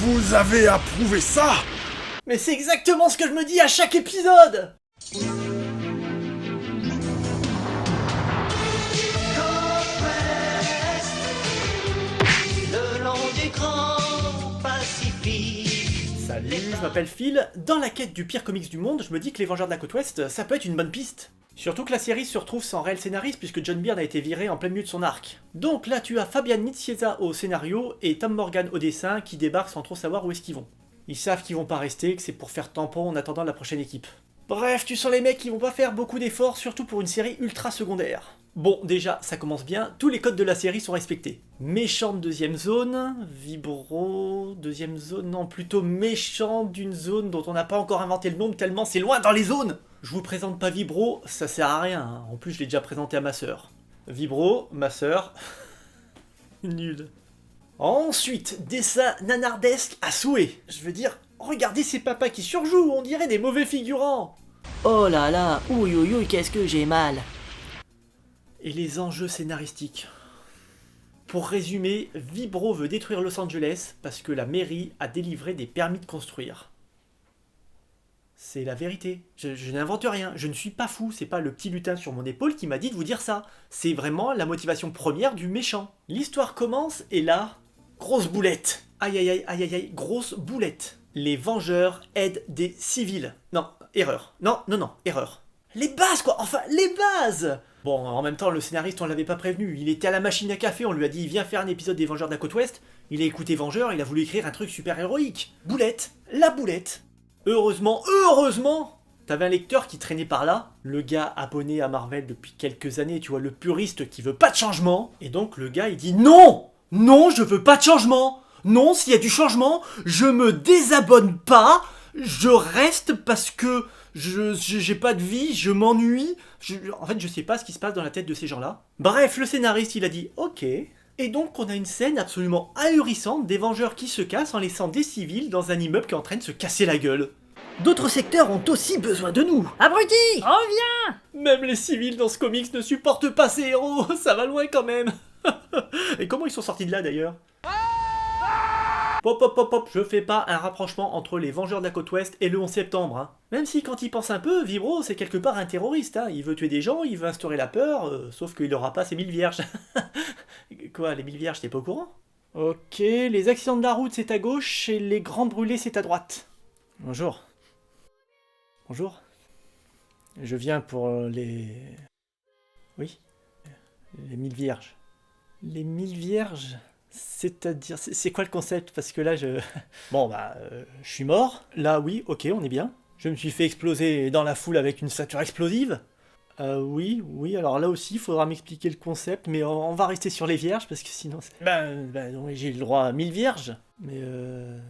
Vous avez approuvé ça? Mais c'est exactement ce que je me dis à chaque épisode! Le long du grand Pacifique. Salut, je m'appelle Phil. Dans la quête du pire comics du monde, je me dis que les Vengeurs de la Côte Ouest, ça peut être une bonne piste. Surtout que la série se retrouve sans réel scénariste puisque John Byrne a été viré en plein milieu de son arc. Donc là tu as Fabian Nicieza au scénario et Tom Morgan au dessin qui débarquent sans trop savoir où est-ce qu'ils vont. Ils savent qu'ils vont pas rester, que c'est pour faire tampon en attendant la prochaine équipe. Bref, tu sens les mecs qui vont pas faire beaucoup d'efforts, surtout pour une série ultra secondaire. Bon, déjà, ça commence bien, tous les codes de la série sont respectés. Méchante deuxième zone, vibro, deuxième zone, non, plutôt méchant d'une zone dont on n'a pas encore inventé le nom tellement c'est loin dans les zones. Je vous présente pas Vibro, ça sert à rien, hein. En plus je l'ai déjà présenté à ma sœur. Vibro, ma sœur, nul. Ensuite, dessin nanardesque à souhait. Je veux dire, regardez ces papas qui surjouent, on dirait des mauvais figurants. Oh là là, ouïe ouïe ouïe, qu'est-ce que j'ai mal. Et les enjeux scénaristiques. Pour résumer, Vibro veut détruire Los Angeles parce que la mairie a délivré des permis de construire. C'est la vérité. Je n'invente rien. Je ne suis pas fou. C'est pas le petit lutin sur mon épaule qui m'a dit de vous dire ça. C'est vraiment la motivation première du méchant. L'histoire commence et là, grosse boulette. Aïe aïe aïe aïe aïe aïe, grosse boulette. Les Vengeurs aident des civils. Non, erreur. Non, non, non, erreur. Les bases quoi. Enfin, les bases. Bon, en même temps, le scénariste, on l'avait pas prévenu. Il était à la machine à café, on lui a dit viens faire un épisode des Vengeurs de la Côte Ouest. Il a écouté Vengeurs, il a voulu écrire un truc super héroïque. Boulette. La boulette. Heureusement, t'avais un lecteur qui traînait par là, le gars abonné à Marvel depuis quelques années, tu vois, le puriste qui veut pas de changement, et donc le gars il dit non, non, je veux pas de changement, non, s'il y a du changement, je me désabonne pas, je reste parce que j'ai pas de vie, je m'ennuie, en fait je sais pas ce qui se passe dans la tête de ces gens-là. Bref, le scénariste il a dit ok. Et donc on a une scène absolument ahurissante des Vengeurs qui se cassent en laissant des civils dans un immeuble qui est en train de se casser la gueule. D'autres secteurs ont aussi besoin de nous. Abruti, reviens. Même les civils dans ce comics ne supportent pas ces héros, ça va loin quand même. Et comment ils sont sortis de là d'ailleurs? Pop, pop, pop, pop, je fais pas un rapprochement entre les Vengeurs de la Côte Ouest et le 11 septembre. Hein. Même si quand il pense un peu, Vibro c'est quelque part un terroriste. Hein. Il veut tuer des gens, il veut instaurer la peur, sauf qu'il aura pas ses 1000 vierges. Quoi, les 1000 vierges, t'es pas au courant? Ok, les accidents de la route c'est à gauche et les grands brûlés c'est à droite. Bonjour. Bonjour. Je viens pour les... Oui. Les 1000 vierges. Les 1000 vierges? C'est-à-dire... C'est quoi le concept? Parce que là, je... Bon, bah... je suis mort. Là, oui, ok, on est bien. Je me suis fait exploser dans la foule avec une ceinture explosive. Oui, alors là aussi, il faudra m'expliquer le concept, mais on va rester sur les vierges, parce que sinon... non, j'ai le droit à 1000 vierges. Mais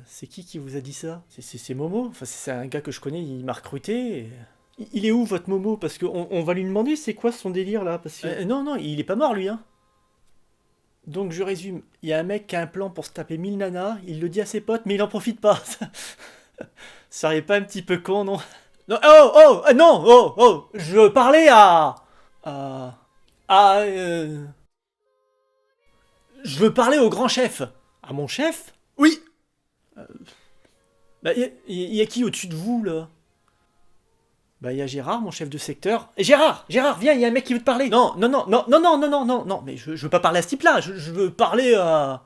c'est qui vous a dit ça? C'est Momo. Enfin, c'est un gars que je connais, il m'a recruté. Et... Il est où, votre Momo? Parce qu'on va lui demander c'est quoi son délire, là, parce que... non, il est pas mort, lui, hein. Donc, je résume. Il y a un mec qui a un plan pour se taper 1000 nanas, il le dit à ses potes, mais il en profite pas. Ça serait pas un petit peu con, non? Non, je veux parler je veux parler au grand chef. À mon chef? Oui. Bah, y a qui au-dessus de vous, là? Bah, y a Gérard, mon chef de secteur. Et Gérard, viens, y a un mec qui veut te parler. Non, mais je veux pas parler à ce type-là, je veux parler à...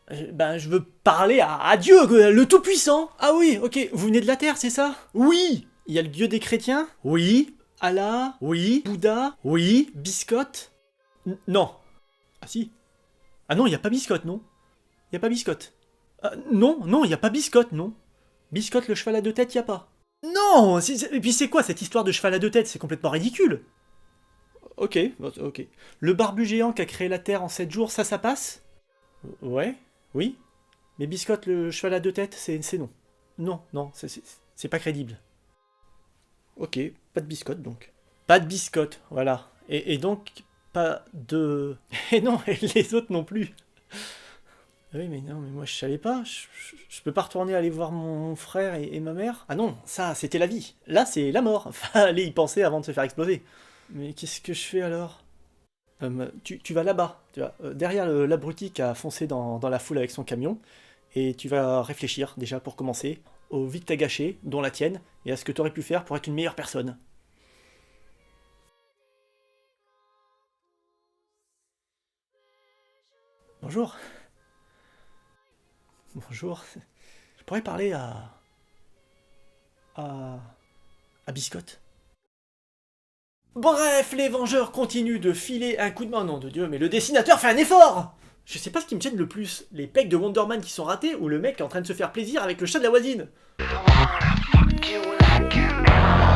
je veux parler à Dieu, le Tout-Puissant. Ah oui, ok, vous venez de la Terre, c'est ça? Oui. Il y a le Dieu des chrétiens? Oui. Allah? Oui. Bouddha? Oui. Biscotte? Non. Ah si. Ah non, il y a pas Biscotte, non. Il y a pas Biscotte. Non, il y a pas Biscotte, non. Biscotte, le cheval à deux têtes, y a pas. Non. Et puis c'est quoi cette histoire de cheval à deux têtes? C'est complètement ridicule. Ok. Le barbu géant qui a créé la Terre en 7 jours, ça passe? Ouais. Oui. Mais Biscotte, le cheval à deux têtes, c'est non. Non, c'est pas crédible. Ok, pas de biscotte donc. Pas de biscotte, voilà. Et donc, pas de... Et non, et les autres non plus. Oui, mais non, mais moi je savais pas. Je peux pas retourner aller voir mon frère et ma mère? Ah non, ça, c'était la vie. Là, c'est la mort. Fallait y penser avant de se faire exploser. Mais qu'est-ce que je fais alors? Tu vas là-bas, tu vois, derrière l'abruti qui a foncé dans la foule avec son camion. Et tu vas réfléchir, déjà pour commencer, aux vies que t'as gâchées, dont la tienne, et à ce que t'aurais pu faire pour être une meilleure personne. Bonjour. Bonjour. Je pourrais parler à Biscotte. Bref, les Vengeurs continuent de filer un coup de main. Non de Dieu, mais le dessinateur fait un effort. Je sais pas ce qui me gêne le plus, les pecs de Wonder Man qui sont ratés ou le mec qui est en train de se faire plaisir avec le chat de la voisine.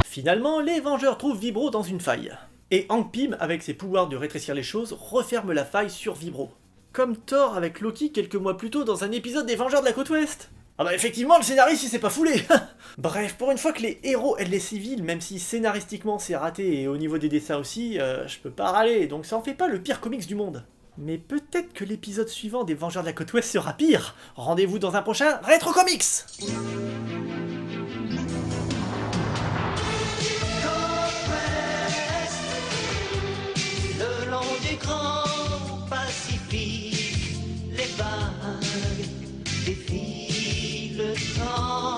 Finalement, les Vengeurs trouvent Vibro dans une faille. Et Hank Pym, avec ses pouvoirs de rétrécir les choses, referme la faille sur Vibro. Comme Thor avec Loki quelques mois plus tôt dans un épisode des Vengeurs de la Côte Ouest. Ah bah effectivement, le scénariste il s'est pas foulé. Bref, pour une fois que les héros aident les civils, même si scénaristiquement c'est raté et au niveau des dessins aussi, je peux pas râler, donc ça en fait pas le pire comics du monde. Mais peut-être que l'épisode suivant des Vengeurs de la Côte Ouest sera pire. Rendez-vous dans un prochain Rétro Comics. Le long du grand Pacifique, les vagues défient le temps.